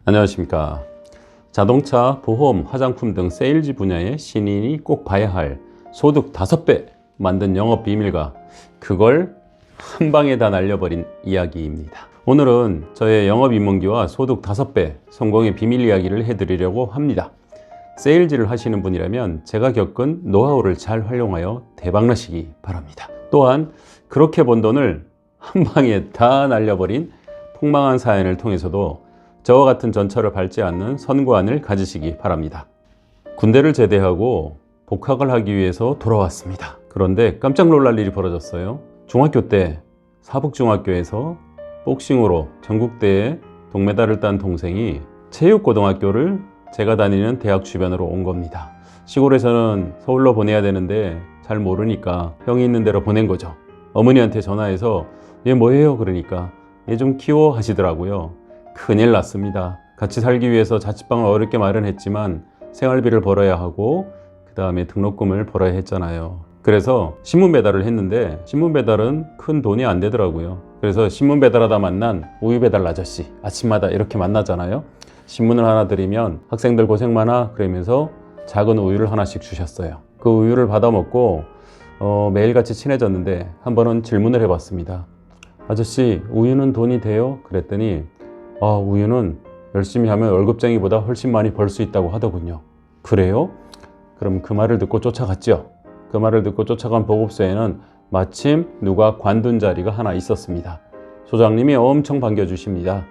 안녕하십니까. 자동차, 보험, 화장품 등 세일즈 분야의 신인이 꼭 봐야 할 소득 5배 만든 영업 비밀과 그걸 한 방에 다 날려버린 이야기입니다. 오늘은 저의 영업 입문기와 소득 5배 성공의 비밀 이야기를 해드리려고 합니다. 세일즈를 하시는 분이라면 제가 겪은 노하우를 잘 활용하여 대박나시기 바랍니다. 또한 그렇게 번 돈을 한 방에 다 날려버린 폭망한 사연을 통해서도 저와 같은 전철을 밟지 않는 선구안을 가지시기 바랍니다. 군대를 제대하고 복학을 하기 위해서 돌아왔습니다. 그런데 깜짝 놀랄 일이 벌어졌어요. 중학교 때 사북중학교에서 복싱으로 전국대회 동메달을 딴 동생이 체육고등학교를 제가 다니는 대학 주변으로 온 겁니다. 시골에서는 서울로 보내야 되는데 잘 모르니까 형이 있는 데로 보낸 거죠. 어머니한테 전화해서 얘 뭐해요? 그러니까 얘 좀 키워 하시더라고요. 큰일 났습니다. 같이 살기 위해서 자취방을 어렵게 마련했지만 생활비를 벌어야 하고 그 다음에 등록금을 벌어야 했잖아요. 그래서 신문 배달을 했는데 신문 배달은 큰 돈이 안 되더라고요. 그래서 신문 배달하다 만난 우유 배달 아저씨, 아침마다 이렇게 만나잖아요. 신문을 하나 드리면 학생들 고생 많아 그러면서 작은 우유를 하나씩 주셨어요. 그 우유를 받아 먹고 매일같이 친해졌는데 한 번은 질문을 해봤습니다. 아저씨, 우유는 돈이 돼요? 그랬더니 우유는 열심히 하면 월급쟁이보다 훨씬 많이 벌 수 있다고 하더군요. 그래요? 그럼 그 말을 듣고 쫓아갔죠. 그 말을 듣고 쫓아간 보급소에는 마침 누가 관둔 자리가 하나 있었습니다. 소장님이 엄청 반겨주십니다.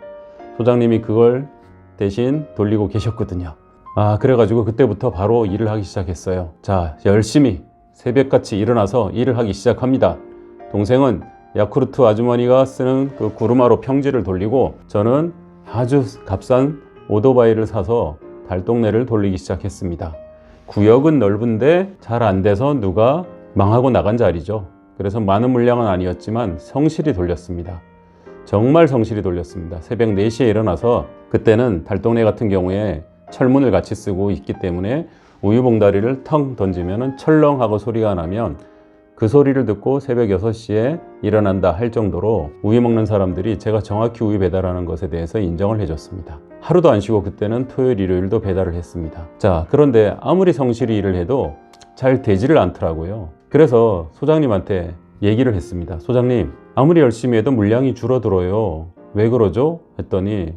소장님이 그걸 대신 돌리고 계셨거든요. 그래가지고 그때부터 바로 일을 하기 시작했어요. 자, 열심히 새벽같이 일어나서 일을 하기 시작합니다. 동생은 야쿠르트 아주머니가 쓰는 그 구루마로 평지를 돌리고 저는 아주 값싼 오토바이를 사서 달동네를 돌리기 시작했습니다. 구역은 넓은데 잘 안 돼서 누가 망하고 나간 자리죠. 그래서 많은 물량은 아니었지만 성실히 돌렸습니다. 정말 성실히 돌렸습니다. 새벽 4시에 일어나서 그때는 달동네 같은 경우에 철문을 같이 쓰고 있기 때문에 우유 봉다리를 텅 던지면 철렁하고 소리가 나면 그 소리를 듣고 새벽 6시에 일어난다 할 정도로 우유 먹는 사람들이 제가 정확히 우유 배달하는 것에 대해서 인정을 해줬습니다. 하루도 안 쉬고 그때는 토요일, 일요일도 배달을 했습니다. 자, 그런데 아무리 성실히 일을 해도 잘 되지를 않더라고요. 그래서 소장님한테 얘기를 했습니다. 소장님, 아무리 열심히 해도 물량이 줄어들어요. 왜 그러죠? 했더니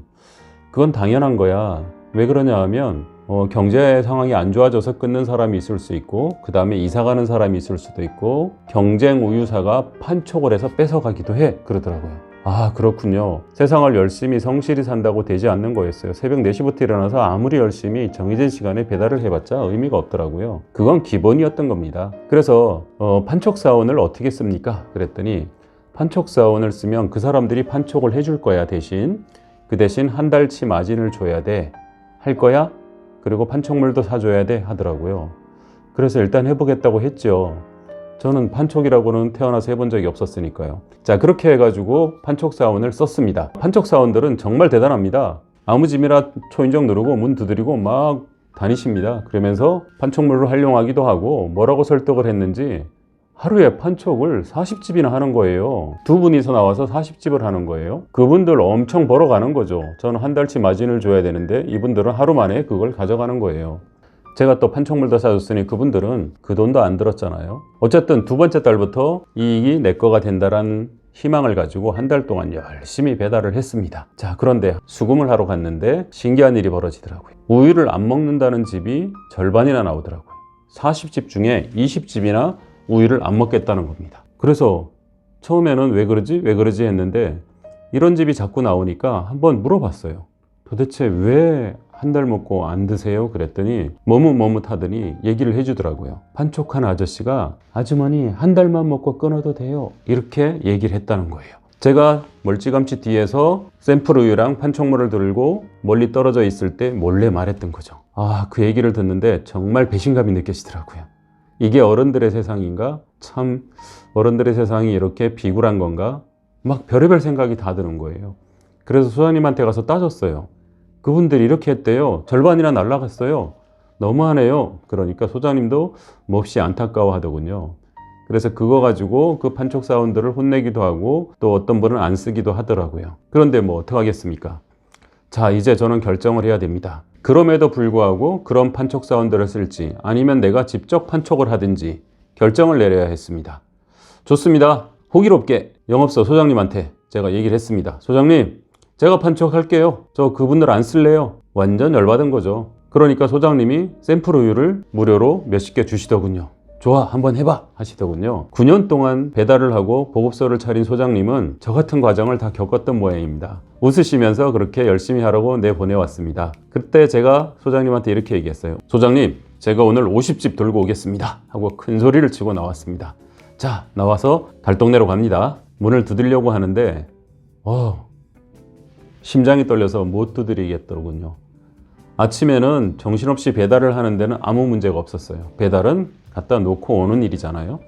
그건 당연한 거야. 왜 그러냐 하면 경제 상황이 안 좋아져서 끊는 사람이 있을 수 있고 그 다음에 이사 가는 사람이 있을 수도 있고 경쟁 우유사가 판촉을 해서 뺏어가기도 해 그러더라고요. 그렇군요. 세상을 열심히 성실히 산다고 되지 않는 거였어요. 새벽 4시부터 일어나서 아무리 열심히 정해진 시간에 배달을 해봤자 의미가 없더라고요. 그건 기본이었던 겁니다. 그래서 판촉사원을 어떻게 씁니까? 그랬더니 판촉사원을 쓰면 그 사람들이 판촉을 해줄 거야. 그 대신 한 달치 마진을 줘야 돼. 할 거야? 그리고 판촉물도 사줘야 돼 하더라고요. 그래서 일단 해보겠다고 했죠. 저는 판촉이라고는 태어나서 해본 적이 없었으니까요. 자, 그렇게 해가지고 판촉사원을 썼습니다. 판촉사원들은 정말 대단합니다. 아무 집이나 초인종 누르고 문 두드리고 막 다니십니다. 그러면서 판촉물을 활용하기도 하고 뭐라고 설득을 했는지 하루에 판촉을 40집이나 하는 거예요. 두 분이서 나와서 40집을 하는 거예요. 그분들 엄청 벌어가는 거죠. 저는 한 달치 마진을 줘야 되는데 이분들은 하루 만에 그걸 가져가는 거예요. 제가 또 판촉물도 사줬으니 그분들은 그 돈도 안 들었잖아요. 어쨌든 두 번째 달부터 이익이 내 거가 된다라는 희망을 가지고 한 달 동안 열심히 배달을 했습니다. 자, 그런데 수금을 하러 갔는데 신기한 일이 벌어지더라고요. 우유를 안 먹는다는 집이 절반이나 나오더라고요. 40집 중에 20집이나 우유를 안 먹겠다는 겁니다. 그래서 처음에는 왜 그러지 했는데 이런 집이 자꾸 나오니까 한번 물어봤어요. 도대체 왜 한 달 먹고 안 드세요? 그랬더니 머뭇머뭇하더니 얘기를 해주더라고요. 판촉한 아저씨가 아주머니 한 달만 먹고 끊어도 돼요. 이렇게 얘기를 했다는 거예요. 제가 멀찌감치 뒤에서 샘플 우유랑 판촉물을 들고 멀리 떨어져 있을 때 몰래 말했던 거죠. 그 얘기를 듣는데 정말 배신감이 느껴지더라고요. 이게 어른들의 세상인가? 참 어른들의 세상이 이렇게 비굴한 건가? 막 별의별 생각이 다 드는 거예요. 그래서 소장님한테 가서 따졌어요. 그분들이 이렇게 했대요. 절반이나 날라갔어요. 너무하네요. 그러니까 소장님도 몹시 안타까워 하더군요. 그래서 그거 가지고 그 판촉 사원들을 혼내기도 하고 또 어떤 분은 안 쓰기도 하더라고요. 그런데 뭐 어떡하겠습니까? 자, 이제 저는 결정을 해야 됩니다. 그럼에도 불구하고 그런 판촉 사원들을 쓸지 아니면 내가 직접 판촉을 하든지 결정을 내려야 했습니다. 좋습니다. 호기롭게 영업소 소장님한테 제가 얘기를 했습니다. 소장님, 제가 판촉할게요. 저 그분들 안 쓸래요. 완전 열받은 거죠. 그러니까 소장님이 샘플 우유를 무료로 몇십 개 주시더군요. 좋아, 한번 해봐 하시더군요. 9년 동안 배달을 하고 보급소를 차린 소장님은 저 같은 과정을 다 겪었던 모양입니다. 웃으시면서 그렇게 열심히 하라고 내보내왔습니다. 그때 제가 소장님한테 이렇게 얘기했어요. 소장님, 제가 오늘 50집 돌고 오겠습니다 하고 큰 소리를 치고 나왔습니다. 자, 나와서 달동네로 갑니다. 문을 두드리려고 하는데 심장이 떨려서 못 두드리겠더군요. 아침에는 정신없이 배달을 하는 데는 아무 문제가 없었어요. 배달은 갖다 놓고 오는 일이잖아요.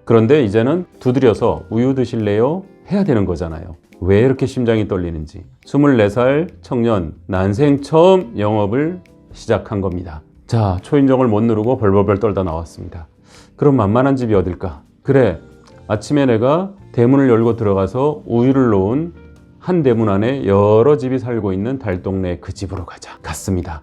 그런데 이제는 두드려서 우유 드실래요? 해야 되는 거잖아요. 왜 이렇게 심장이 떨리는지. 24살 청년, 난생 처음 영업을 시작한 겁니다. 자, 초인종을 못 누르고 벌벌벌 떨다 나왔습니다. 그럼 만만한 집이 어딜까? 그래, 아침에 내가 대문을 열고 들어가서 우유를 놓은 한 대문 안에 여러 집이 살고 있는 달동네 그 집으로 가자. 갔습니다.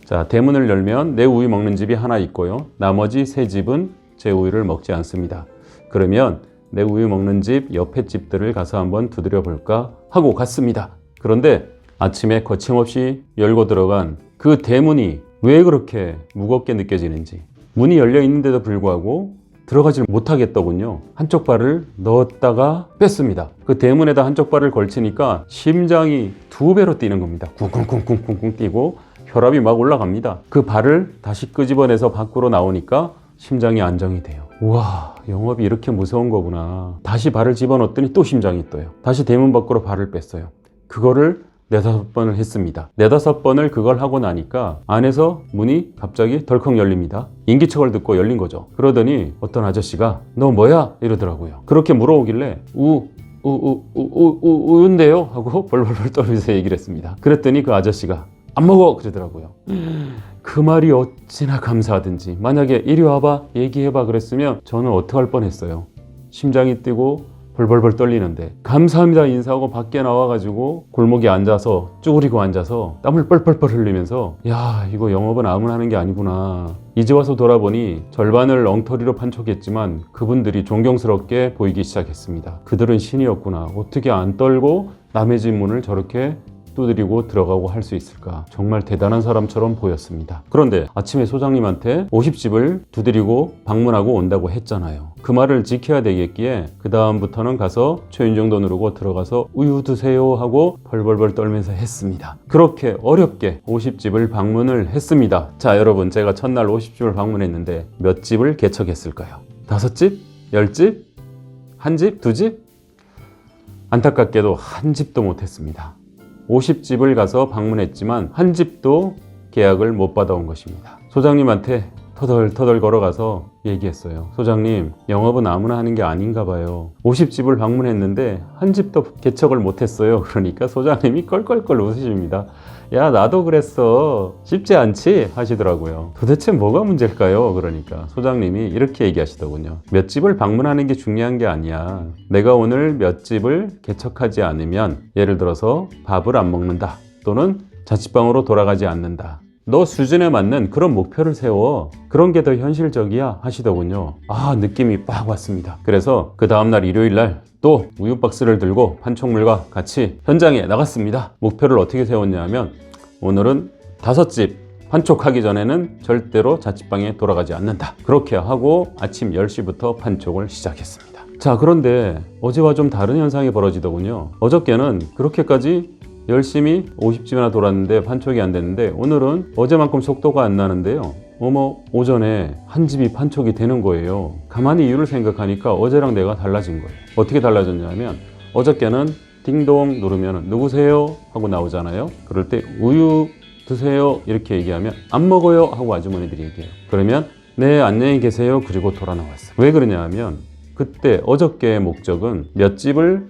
자, 대문을 열면 내 우유 먹는 집이 하나 있고요. 나머지 세 집은 제 우유를 먹지 않습니다. 그러면 내 우유 먹는 집 옆에 집들을 가서 한번 두드려 볼까 하고 갔습니다. 그런데 아침에 거침없이 열고 들어간 그 대문이 왜 그렇게 무겁게 느껴지는지, 문이 열려 있는데도 불구하고 들어가질 못하겠더군요. 한쪽 발을 넣었다가 뺐습니다. 그 대문에다 한쪽 발을 걸치니까 심장이 2배로 뛰는 겁니다. 쿵쿵쿵쿵쿵쿵 뛰고 혈압이 막 올라갑니다. 그 발을 다시 끄집어내서 밖으로 나오니까 심장이 안정이 돼요. 우와, 영업이 이렇게 무서운 거구나. 다시 발을 집어넣었더니 또 심장이 떠요. 다시 대문 밖으로 발을 뺐어요. 그거를 4-5번을 했습니다. 4-5번을 그걸 하고 나니까 안에서 문이 갑자기 덜컥 열립니다. 인기척을 듣고 열린 거죠. 그러더니 어떤 아저씨가 너 뭐야? 이러더라고요. 그렇게 물어오길래 우유인데요? 하고 벌벌벌 떨면서 얘기를 했습니다. 그랬더니 그 아저씨가 안 먹어! 그러더라고요. 그 말이 어찌나 감사하든지, 만약에 이리 와봐, 얘기해봐 그랬으면 저는 어떡할 뻔했어요. 심장이 뛰고 벌벌벌 떨리는데 감사합니다 인사하고 밖에 나와가지고 골목에 앉아서 쭈그리고 앉아서 땀을 뻘뻘뻘 흘리면서 야, 이거 영업은 아무나 하는 게 아니구나. 이제 와서 돌아보니 절반을 엉터리로 판촉했지만 그분들이 존경스럽게 보이기 시작했습니다. 그들은 신이었구나. 어떻게 안 떨고 남의 집 문을 저렇게 두드리고 들어가고 할 수 있을까? 정말 대단한 사람처럼 보였습니다. 그런데 아침에 소장님한테 50집을 두드리고 방문하고 온다고 했잖아요. 그 말을 지켜야 되겠기에 그 다음부터는 가서 초인종도 누르고 들어가서 우유 드세요 하고 벌벌벌 떨면서 했습니다. 그렇게 어렵게 50집을 방문을 했습니다. 자, 여러분, 제가 첫날 50집을 방문했는데 몇 집을 개척했을까요? 5집? 10집? 1집? 2집? 안타깝게도 한 집도 못했습니다. 50집을 가서 방문했지만 한 집도 계약을 못 받아온 것입니다. 소장님한테 터덜터덜 걸어가서 얘기했어요. 소장님, 영업은 아무나 하는 게 아닌가 봐요. 50집을 방문했는데 한 집도 개척을 못했어요. 그러니까 소장님이 껄껄껄 웃으십니다. 야, 나도 그랬어. 쉽지 않지? 하시더라고요. 도대체 뭐가 문제일까요? 그러니까 소장님이 이렇게 얘기하시더군요. 몇 집을 방문하는 게 중요한 게 아니야. 내가 오늘 몇 집을 개척하지 않으면, 예를 들어서 밥을 안 먹는다, 또는 자취방으로 돌아가지 않는다, 너 수준에 맞는 그런 목표를 세워. 그런 게 더 현실적이야 하시더군요. 아, 느낌이 빡 왔습니다. 그래서 그 다음날 일요일날 또 우유 박스를 들고 판촉물과 같이 현장에 나갔습니다. 목표를 어떻게 세웠냐면 오늘은 5집 판촉하기 전에는 절대로 자취방에 돌아가지 않는다. 그렇게 하고 아침 10시부터 판촉을 시작했습니다. 자, 그런데 어제와 좀 다른 현상이 벌어지더군요. 어저께는 그렇게까지 열심히 50집이나 돌았는데 판촉이 안 됐는데 오늘은 어제만큼 속도가 안 나는데요. 오전에 한 집이 판촉이 되는 거예요. 가만히 이유를 생각하니까 어제랑 내가 달라진 거예요. 어떻게 달라졌냐면 어저께는 띵동 누르면 누구세요? 하고 나오잖아요. 그럴 때 우유 드세요 이렇게 얘기하면 안 먹어요 하고 아주머니들이 얘기해요. 그러면 네, 안녕히 계세요. 그리고 돌아 나왔어요. 왜 그러냐 하면 그때 어저께의 목적은 몇 집을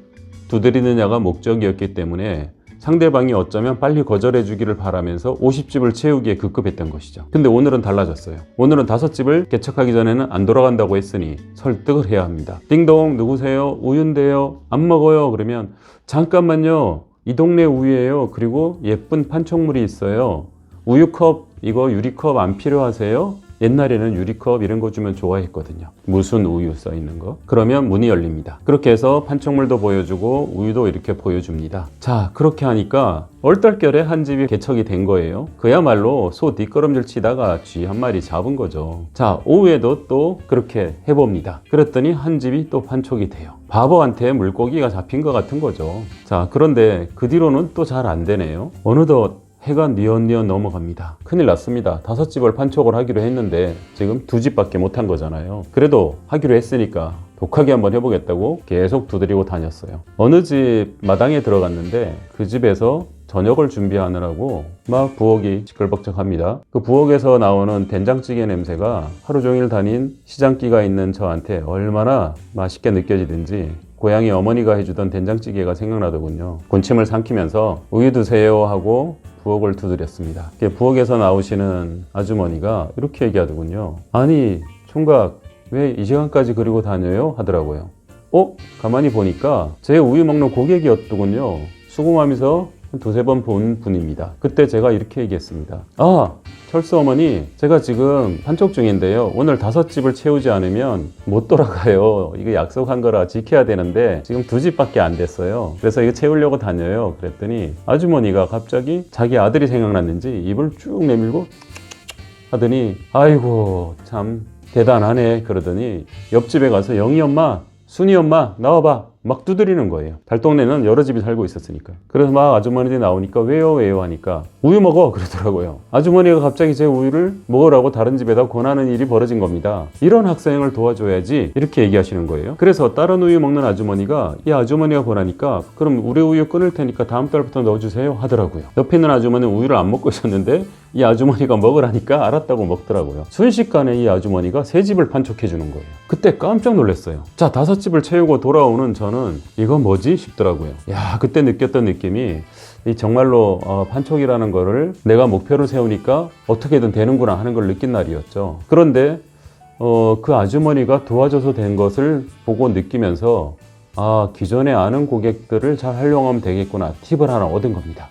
두드리느냐가 목적이었기 때문에 상대방이 어쩌면 빨리 거절해 주기를 바라면서 50집을 채우기에 급급했던 것이죠. 근데 오늘은 달라졌어요. 오늘은 5집을 개척하기 전에는 안 돌아간다고 했으니 설득을 해야 합니다. 띵동, 누구세요? 우유인데요. 안 먹어요. 그러면 잠깐만요. 이 동네 우유예요. 그리고 예쁜 판촉물이 있어요. 우유컵, 이거 유리컵 안 필요하세요? 옛날에는 유리컵 이런 거 주면 좋아했거든요. 무슨 우유 써 있는 거. 그러면 문이 열립니다. 그렇게 해서 판촉물도 보여주고 우유도 이렇게 보여줍니다. 자, 그렇게 하니까 얼떨결에 한 집이 개척이 된 거예요. 그야말로 소 뒷걸음질 치다가 쥐 한 마리 잡은 거죠. 자, 오후에도 또 그렇게 해봅니다. 그랬더니 한 집이 또 판촉이 돼요. 바보한테 물고기가 잡힌 것 같은 거죠. 자, 그런데 그 뒤로는 또 잘 안 되네요. 어느덧 해가 뉘엿뉘엿 넘어갑니다. 큰일 났습니다. 5집을 판촉을 하기로 했는데 지금 2집밖에 못한 거잖아요. 그래도 하기로 했으니까 독하게 한번 해보겠다고 계속 두드리고 다녔어요. 어느 집 마당에 들어갔는데 그 집에서 저녁을 준비하느라고 막 부엌이 시끌벅적합니다. 그 부엌에서 나오는 된장찌개 냄새가 하루 종일 다닌 시장기가 있는 저한테 얼마나 맛있게 느껴지든지 고향의 어머니가 해주던 된장찌개가 생각나더군요. 군침을 삼키면서 우유 드세요 하고 부엌을 두드렸습니다. 부엌에서 나오시는 아주머니가 이렇게 얘기하더군요. 아니 총각 왜 이 시간까지 그리고 다녀요? 하더라고요. 가만히 보니까 제 우유 먹는 고객이었더군요. 수고하면서 2-3번 본 분입니다. 그때 제가 이렇게 얘기했습니다. 철수 어머니, 제가 지금 판촉 중인데요. 오늘 5집을 채우지 않으면 못 돌아가요. 이거 약속한 거라 지켜야 되는데 지금 2집밖에 안 됐어요. 그래서 이거 채우려고 다녀요. 그랬더니 아주머니가 갑자기 자기 아들이 생각났는지 입을 쭉 내밀고 하더니 아이고 참 대단하네 그러더니 옆집에 가서 영희 엄마, 순이 엄마 나와봐. 막 두드리는 거예요. 달동네는 여러 집이 살고 있었으니까. 그래서 막 아주머니들이 나오니까 왜요 하니까 우유 먹어 그러더라고요. 아주머니가 갑자기 제 우유를 먹으라고 다른 집에다 권하는 일이 벌어진 겁니다. 이런 학생을 도와줘야지 이렇게 얘기하시는 거예요. 그래서 다른 우유 먹는 아주머니가 이 아주머니가 권하니까 그럼 우리 우유 끊을 테니까 다음 달부터 넣어주세요 하더라고요. 옆에 있는 아주머니는 우유를 안 먹고 있었는데 이 아주머니가 먹으라니까 알았다고 먹더라고요. 순식간에 이 아주머니가 3집을 판촉해 주는 거예요. 그때 깜짝 놀랐어요. 자, 5집을 채우고 돌아오는 저는 이거 뭐지 싶더라고요. 야, 그때 느꼈던 느낌이 이 정말로 판촉이라는 거를 내가 목표를 세우니까 어떻게든 되는구나 하는 걸 느낀 날이었죠. 그런데 그 아주머니가 도와줘서 된 것을 보고 느끼면서 기존에 아는 고객들을 잘 활용하면 되겠구나 팁을 하나 얻은 겁니다.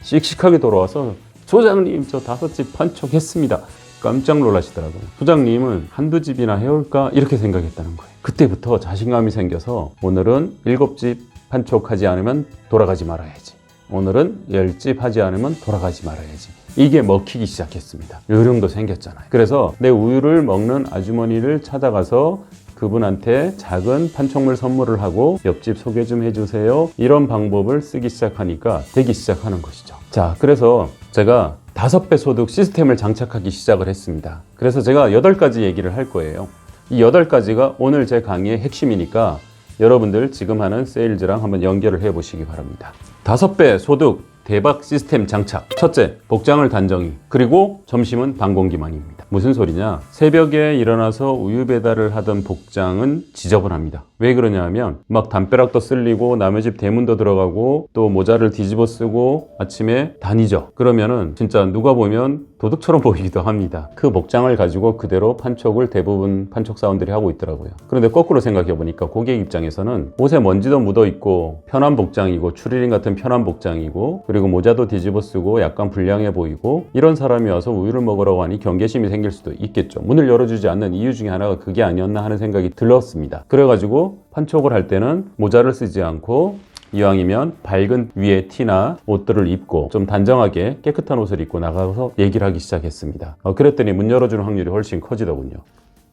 씩씩하게 돌아와서 소장님 저 5집 판촉했습니다. 깜짝 놀라시더라고요. 소장님은 1-2집이나 해올까 이렇게 생각했다는 거예요. 그때부터 자신감이 생겨서 오늘은 7집 판촉하지 않으면 돌아가지 말아야지. 오늘은 10집 하지 않으면 돌아가지 말아야지. 이게 먹히기 시작했습니다. 요령도 생겼잖아요. 그래서 내 우유를 먹는 아주머니를 찾아가서 그분한테 작은 판촉물 선물을 하고 옆집 소개 좀 해주세요. 이런 방법을 쓰기 시작하니까 되기 시작하는 것이죠. 자, 그래서 제가 5배 소득 시스템을 장착하기 시작을 했습니다. 그래서 제가 8가지 얘기를 할 거예요. 이 8가지가 오늘 제 강의의 핵심이니까 여러분들 지금 하는 세일즈랑 한번 연결을 해 보시기 바랍니다. 5배 소득 대박 시스템 장착. 첫째, 복장을 단정히. 그리고 점심은 반 공기만입니다. 무슨 소리냐? 새벽에 일어나서 우유 배달을 하던 복장은 지저분합니다. 왜 그러냐 하면 막 담벼락도 쓸리고 남의 집 대문도 들어가고 또 모자를 뒤집어 쓰고 아침에 다니죠. 그러면은 진짜 누가 보면 도둑처럼 보이기도 합니다. 그 복장을 가지고 그대로 판촉을 대부분 판촉사원들이 하고 있더라고요. 그런데 거꾸로 생각해 보니까 고객 입장에서는 옷에 먼지도 묻어 있고 편한 복장이고 추리닝 같은 편한 복장이고 그리고 모자도 뒤집어 쓰고 약간 불량해 보이고 이런 사람이 와서 우유를 먹으라고 하니 경계심이 생길 수도 있겠죠. 문을 열어주지 않는 이유 중에 하나가 그게 아니었나 하는 생각이 들었습니다. 그래가지고 판촉을 할 때는 모자를 쓰지 않고 이왕이면 밝은 위에 티나 옷들을 입고 좀 단정하게 깨끗한 옷을 입고 나가서 얘기를 하기 시작했습니다. 그랬더니 문 열어주는 확률이 훨씬 커지더군요.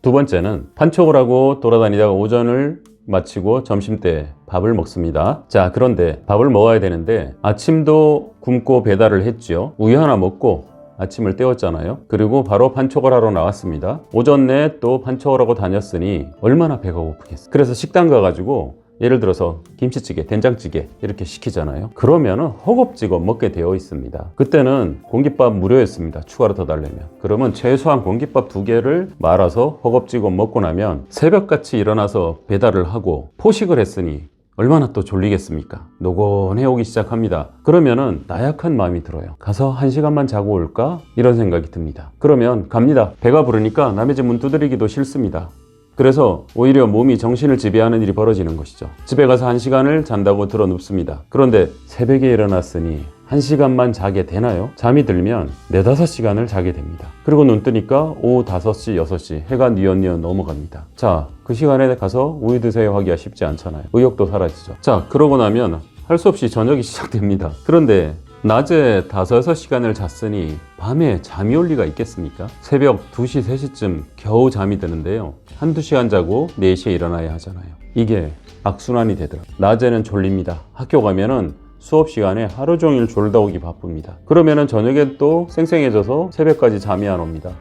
2번째는 판촉을 하고 돌아다니다가 오전을 마치고 점심때 밥을 먹습니다. 자, 그런데 밥을 먹어야 되는데 아침도 굶고 배달을 했죠. 우유 하나 먹고 아침을 때웠잖아요. 그리고 바로 판촉을 하러 나왔습니다. 오전 내에 또 판촉을 하고 다녔으니 얼마나 배가 고프겠어요. 그래서 식당 가가지고 예를 들어서 김치찌개, 된장찌개 이렇게 시키잖아요. 그러면은 허겁지겁 먹게 되어 있습니다. 그때는 공깃밥 무료였습니다. 추가로 더 달려면. 그러면 최소한 공깃밥 2개를 말아서 허겁지겁 먹고 나면 새벽같이 일어나서 배달을 하고 포식을 했으니 얼마나 또 졸리겠습니까? 노곤해 오기 시작합니다. 그러면은 나약한 마음이 들어요. 가서 1시간만 자고 올까? 이런 생각이 듭니다. 그러면 갑니다. 배가 부르니까 남의 집 문 두드리기도 싫습니다. 그래서 오히려 몸이 정신을 지배하는 일이 벌어지는 것이죠. 집에 가서 1시간을 잔다고 들어 눕습니다. 그런데 새벽에 일어났으니 1시간만 자게 되나요? 잠이 들면 4, 5시간을 자게 됩니다. 그리고 눈 뜨니까 오후 5시, 6시 해가 뉘엿뉘엿 넘어갑니다. 자, 그 시간에 가서 우유 드세요 하기가 쉽지 않잖아요. 의욕도 사라지죠. 자, 그러고 나면 할 수 없이 저녁이 시작됩니다. 그런데 낮에 5, 6시간을 잤으니 밤에 잠이 올 리가 있겠습니까? 새벽 2시, 3시쯤 겨우 잠이 드는데요. 한두 시간 자고 4시에 일어나야 하잖아요. 이게 악순환이 되더라고요. 낮에는 졸립니다. 학교 가면은 수업 시간에 하루 종일 졸다 오기 바쁩니다. 그러면은 저녁에 또 쌩쌩해져서 새벽까지 잠이 안 옵니다.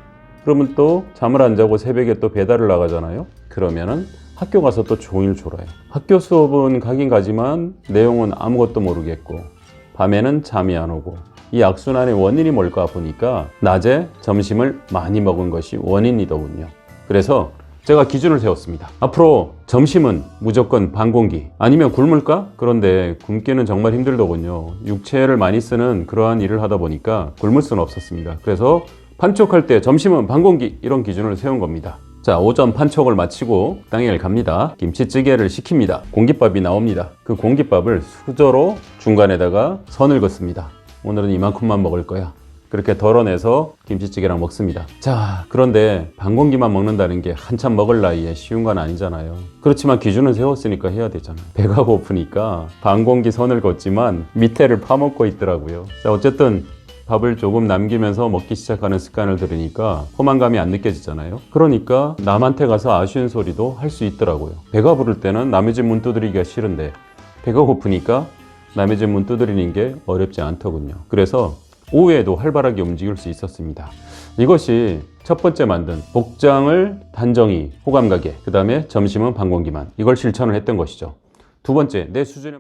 그러면 또 잠을 안 자고 새벽에 또 배달을 나가잖아요. 그러면은 학교 가서 또 종일 졸아요. 학교 수업은 가긴 가지만 내용은 아무것도 모르겠고 밤에는 잠이 안 오고, 이 악순환의 원인이 뭘까 보니까 낮에 점심을 많이 먹은 것이 원인이더군요. 그래서 제가 기준을 세웠습니다. 앞으로 점심은 무조건 반 공기, 아니면 굶을까? 그런데 굶기는 정말 힘들더군요. 육체를 많이 쓰는 그러한 일을 하다 보니까 굶을 수는 없었습니다. 그래서 판촉할 때 점심은 반 공기, 이런 기준을 세운 겁니다. 자, 오전 판촉을 마치고 당일 갑니다. 김치찌개를 시킵니다. 공깃밥이 나옵니다. 그 공깃밥을 수저로 중간에다가 선을 긋습니다. 오늘은 이만큼만 먹을 거야. 그렇게 덜어내서 김치찌개랑 먹습니다. 자, 그런데 반 공기만 먹는다는 게 한참 먹을 나이에 쉬운 건 아니잖아요. 그렇지만 기준을 세웠으니까 해야 되잖아요. 배가 고프니까 반 공기 선을 긋지만 밑에를 파먹고 있더라고요. 자, 어쨌든 밥을 조금 남기면서 먹기 시작하는 습관을 들으니까 포만감이 안 느껴지잖아요. 그러니까 남한테 가서 아쉬운 소리도 할 수 있더라고요. 배가 부를 때는 남의 집 문 두드리기가 싫은데 배가 고프니까 남의 집 문 두드리는 게 어렵지 않더군요. 그래서 오후에도 활발하게 움직일 수 있었습니다. 이것이 첫 번째 만든 복장을 단정히 호감 가게, 그 다음에 점심은 반 공기만, 이걸 실천을 했던 것이죠. 두 번째, 내 수준에